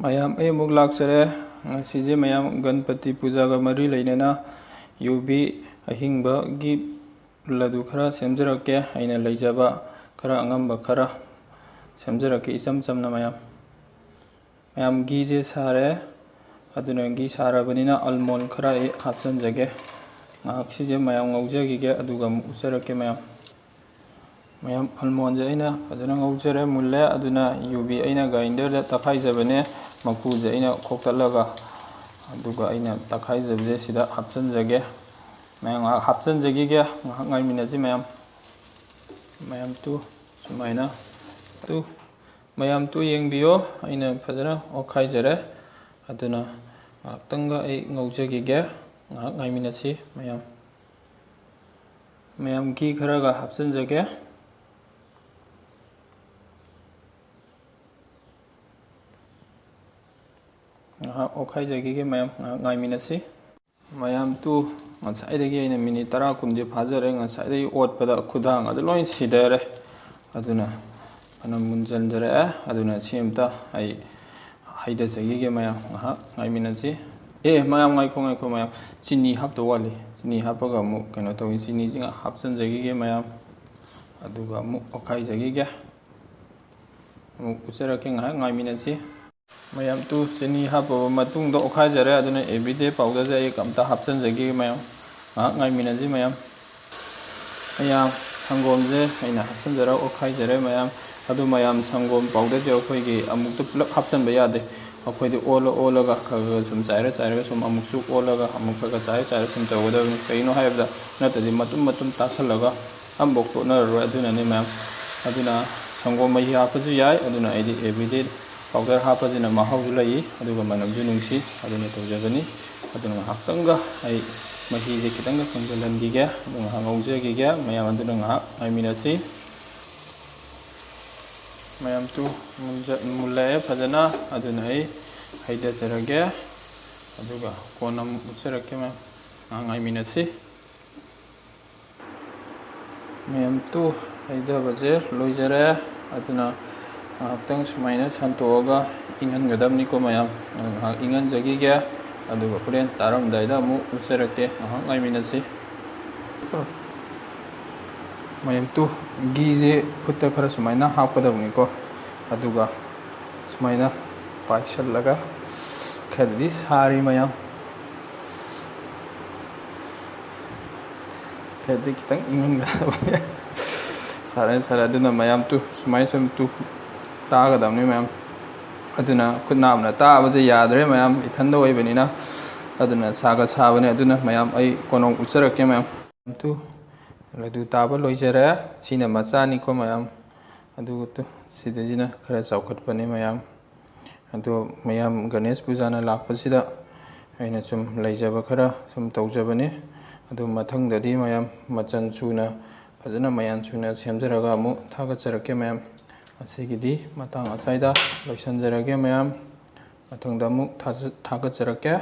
ꯃꯌꯥꯝ ꯑꯩ ꯑꯃꯨꯛ ꯂꯥꯛꯆꯔꯦ ꯉꯁꯤꯁꯦ ꯃꯌꯥꯝ ꯒणꯄꯇꯤ ꯄꯨꯖꯥꯒ ꯃꯔꯤ ꯂꯩꯅꯅ ꯌꯨꯕꯤ ꯑꯍꯤꯡꯕꯒꯤ ꯂꯗꯨ ꯈꯔ ꯁꯦꯝꯖꯔꯛꯀꯦ ꯑꯩꯅ ꯂꯩꯖꯕ ꯈꯔ ꯑꯉꯝꯕ ꯈꯔ ꯁꯦꯝꯖꯔꯛꯀꯦ ꯏꯆꯝ ꯆꯝꯅ ꯃꯌꯥꯝ ꯘꯤꯁꯦ ꯁꯥꯔꯦ ꯑꯗꯨꯅ ꯘꯤ ꯁꯥꯔꯕꯅꯤꯅ ꯑꯜꯃꯣꯟ ꯈꯔ ꯑꯩ ꯍꯥꯞꯆꯤꯟꯖꯒꯦ ꯉꯥꯏꯍꯥꯛ ꯁꯤꯁꯦ ꯃꯌꯥꯝ ꯉꯧꯖꯈꯤꯒꯦ ꯑꯗꯨꯒ ꯑꯃꯨꯛ ꯎꯠꯆꯔꯛꯀꯦ ꯃꯌꯥꯝ ꯑꯜꯃꯣꯟꯁꯦ ꯑꯩꯅ ꯐꯖꯅ ꯉꯧꯖꯔꯦ ꯃꯨꯜꯂꯦ ꯑꯗꯨꯅ ꯌꯨꯕꯤ ꯑꯩꯅ ꯒ꯭ꯔꯥꯏꯟꯗꯔꯗ ꯇꯛꯈꯥꯏꯖꯕꯅꯦ ꯃꯀꯨꯁꯦ ꯑꯩꯅ ꯈꯣꯛꯇꯠꯂꯒ ꯑꯗꯨꯒ ꯑꯩꯅ ꯇꯛꯈꯥꯏꯖꯕꯁꯦ ꯁꯤꯗ ꯍꯥꯞꯆꯤꯟꯖꯒꯦ ꯉꯥꯏꯍꯥꯛ ꯍꯥꯞꯆꯤꯟꯖꯈꯤꯒꯦ ꯉꯥꯏꯍꯥꯛ ꯉꯥꯏꯃꯤꯟꯅꯁꯤ ꯃꯌꯥꯝ ꯁꯨꯃꯥꯏꯅ ꯃꯌꯥꯝ ꯌꯦꯡꯕꯤꯌꯣ ꯑꯩꯅ ꯐꯖꯅ ꯑꯣꯠꯈꯥꯏꯖꯔꯦ ꯑꯗꯨꯅ ꯉꯥꯏꯍꯥꯛꯇꯪꯒ ꯑꯩ ꯉꯧꯖꯈꯤꯒꯦ ꯉꯥꯏꯍꯥꯛ ꯉꯥꯏꯃꯤꯟꯅꯁꯤ ꯃꯌꯥꯝ ꯘꯤ ꯈꯔꯒ ꯍꯥꯞꯆꯤꯟꯖꯒꯦ ꯉꯥꯏꯍꯥꯛ ꯑꯣꯠꯈꯥꯏꯖꯈꯤꯒꯦ ꯉꯥꯏꯍꯥꯛ ꯉꯥꯏꯃꯤꯟꯅꯁꯤ ꯉꯁꯥꯏꯗꯒꯤ ꯑꯩꯅ ꯃꯤꯅꯤꯠ 10-20 ꯐꯥꯖꯔꯦ ꯉꯁꯥꯏꯗꯒꯤ ꯑꯣꯠꯄꯗ ꯈꯨꯗꯥꯡ ꯑꯗꯨ ꯂꯣꯏ ꯁꯤꯊꯔꯦ ꯑꯗꯨꯅ ꯐꯅ ꯃꯨꯟꯖꯟꯖꯔꯛꯑꯦ ꯑꯗꯨꯅ ꯁꯤ ꯑꯃꯇ ꯑꯩ ꯍꯩꯊꯖꯈꯤꯒꯦ ꯉꯥꯏꯍꯥꯛ ꯉꯥꯏꯃꯤꯟꯅꯁꯤ ꯉꯥꯏꯈꯣ ꯆꯤꯅꯤ ꯍꯥꯞꯇꯧ ꯋꯥꯠꯂꯤ ꯆꯤꯅꯤ ꯍꯥꯞꯄꯒ ꯑꯃꯨꯛ ꯀꯩꯅꯣ ꯇꯧꯏ ꯆꯤꯅꯤꯁꯤ ꯍꯥꯞꯆꯤꯟꯖꯈꯤꯒꯦ ꯑꯗꯨꯒ ꯑꯃꯨꯛ ꯑꯣꯠꯈꯥꯏꯖꯈꯤꯒꯦ ꯑꯃꯨꯛ ꯎꯠꯆꯔꯛꯀꯦ ꯉꯥꯏꯍꯥꯛ ꯉꯥꯏꯃꯤꯟꯅꯁꯤ ꯆꯤꯅꯤ ꯍꯥꯞꯄꯕ ꯃꯇꯨꯡꯗ ꯑꯣꯠꯈꯥꯏꯖꯔꯦ ꯑꯗꯨꯅ ꯑꯦꯚ꯭ꯔꯤꯗꯦ ꯄꯥꯎꯗꯔꯁꯦ ꯑꯩ ꯑꯝꯇ ꯍꯥꯞꯆꯤꯟꯖꯈꯤꯒꯦ ꯉꯥꯏꯍꯥꯛ ꯉꯥꯏꯃꯤꯟꯅꯁꯤ ꯁꯪꯒꯣꯝꯁꯦ ꯑꯩꯅ ꯍꯥꯞꯆꯤꯟꯖꯔꯒ ꯑꯣꯠꯈꯥꯏꯖꯔꯦ ꯑꯗꯨ ꯁꯪꯒꯣꯝ ꯄꯥꯎꯗꯔꯁꯦ ꯑꯩꯈꯣꯏꯒꯤ ꯑꯃꯨꯛꯇ ꯄꯨꯂꯞ ꯍꯥꯞꯆꯤꯟꯕ ꯌꯥꯗꯦ ꯑꯩꯈꯣꯏꯗꯤ ꯑꯣꯜꯂꯒ ꯈꯔ ꯁꯨꯝ ꯆꯥꯏꯔꯒ ꯁꯨꯝ ꯑꯃꯨꯛꯁꯨ ꯑꯣꯜꯂꯒ ꯑꯃꯨꯛ ꯈꯔ ꯆꯥꯏꯔ ꯁꯨꯝ ꯇꯧꯒꯗꯕꯅꯤ ꯀꯩꯒꯤꯅꯣ ꯍꯥꯏꯕꯗ ꯅꯠꯇ꯭ꯔꯗꯤ ꯃꯇꯨꯝ ꯇꯥꯁꯜꯂꯒ ꯑꯃꯐꯥꯎ ꯇꯣꯠꯅꯔꯔꯣꯏ ꯑꯗꯨꯅꯅꯤ ꯑꯗꯨꯅ ꯁꯪꯒꯣꯝ ꯃꯍꯤ ꯍꯥꯞꯄꯁꯨ ꯌꯥꯏ ꯑꯗꯨꯅ ꯑꯩꯗꯤ ꯑꯦꯚ꯭ꯔꯤꯗꯦ ꯄꯥꯎꯗꯔ ꯍꯥꯞꯄꯁꯤꯅ ꯃꯍꯥꯎꯁꯨ ꯂꯩ ꯑꯗꯨꯒ ꯃꯅꯝꯁꯨ ꯅꯨꯡꯁꯤ ꯑꯗꯨꯅ ꯇꯧꯖꯕꯅꯤ ꯑꯗꯨꯅ ꯉꯥꯏꯍꯥꯛꯇꯪꯒ ꯑꯩ ꯃꯍꯤꯁꯦ ꯈꯤꯇꯪꯒ ꯀꯪꯁꯤꯜꯍꯟꯈꯤꯒꯦ ꯑꯗꯨ ꯉꯥꯏꯍꯥꯛ ꯉꯧꯖꯈꯤꯒꯦ ꯑꯗꯨꯅ ꯉꯥꯏꯍꯥꯛ ꯉꯥꯏꯃꯤꯟꯅꯁꯤ ꯃꯨꯜꯂꯛꯑꯦ ꯐꯖꯅ ꯑꯗꯨꯅ ꯑꯩ ꯍꯩꯊꯖꯔꯒꯦ ꯑꯗꯨꯒ ꯀꯣꯟꯅ ꯑꯃꯨꯛ ꯎꯠꯆꯔꯛꯀꯦ ꯉꯥꯏꯍꯥꯛ ꯉꯥꯏꯃꯤꯟꯅꯁꯤ ꯍꯩꯊꯕꯁꯦ ꯂꯣꯏꯖꯔꯦ ꯑꯗꯨꯅ ꯉꯥꯏꯍꯥꯛꯇꯪ ꯁꯨꯃꯥꯏꯅ ꯁꯟꯇꯣꯛꯑꯒ ꯏꯪꯍꯟꯒꯗꯕꯅꯤꯀꯣ ꯉꯥꯏꯍꯥꯛ ꯏꯪꯍꯟꯖꯈꯤꯒꯦ ꯑꯗꯨꯒ ꯍꯣꯔꯦꯟ ꯇꯥꯔꯝꯗꯥꯏꯗ ꯑꯃꯨꯛ ꯎꯠꯆꯔꯛꯀꯦ ꯉꯥꯏꯍꯥꯛ ꯉꯥꯏꯃꯤꯟꯅꯁꯤ ꯘꯤꯁꯦ ꯈꯨꯠꯇ ꯈꯔ ꯁꯨꯃꯥꯏꯅ ꯍꯥꯞꯀꯗꯕꯅꯤꯀꯣ ꯑꯗꯨꯒ ꯁꯨꯃꯥꯏꯅ ꯄꯥꯏꯁꯜꯂꯒ ꯈꯔꯗꯤ ꯁꯥꯔꯤ ꯈꯔꯗꯤ ꯈꯤꯇꯪ ꯏꯪꯍꯟꯒꯗꯕꯅꯤ ꯁꯥꯔꯦ ꯑꯗꯨꯅ ꯁꯨꯃꯥꯏꯅ ꯁꯨꯝ ꯇꯥꯒꯗꯕꯅꯤ ꯑꯗꯨꯅ ꯈꯨꯠ ꯅꯥꯝꯅ ꯇꯥꯕꯁꯦ ꯌꯥꯗ꯭ꯔꯦ ꯏꯊꯟꯗ ꯑꯣꯏꯕꯅꯤꯅ ꯑꯗꯨꯅ ꯁꯥꯕꯅꯦ ꯑꯗꯨꯅ ꯑꯩ ꯀꯣꯟꯅ ꯎꯠꯆꯔꯛꯀꯦ ꯂꯗꯨ ꯇꯥꯕ ꯂꯣꯏꯖꯔꯦ ꯁꯤꯅ ꯃꯆꯥꯅꯤꯀꯣ ꯑꯗꯨꯒ ꯁꯤꯗꯩꯁꯤꯅ ꯈꯔ ꯆꯥꯎꯈꯠꯄꯅꯤ ꯑꯗꯣ ꯒꯅꯦꯁ ꯄꯨꯖꯥꯅ ꯂꯥꯛꯄꯁꯤꯗ ꯑꯩꯅ ꯁꯨꯝ ꯂꯩꯖꯕ ꯈꯔ ꯁꯨꯝ ꯇꯧꯖꯕꯅꯤ ꯑꯗꯨ ꯃꯊꯪꯗꯗꯤ ꯃꯆꯜ ꯁꯨꯅ ꯐꯖꯅ ꯃꯌꯥꯝ ꯁꯨꯅ ꯁꯦꯝꯖꯔꯒ ꯑꯃꯨꯛ ꯊꯥꯒꯠꯆꯔꯛꯀꯦ ꯑꯁꯤꯒꯤꯗꯤ ꯃꯇꯥꯡ ꯑꯁ꯭ꯋꯥꯏꯗ ꯂꯣꯏꯁꯤꯟꯖꯔꯒꯦ ꯃꯊꯪꯗ ꯑꯃꯨꯛ ꯊꯥꯒꯠꯆꯔꯛꯀꯦ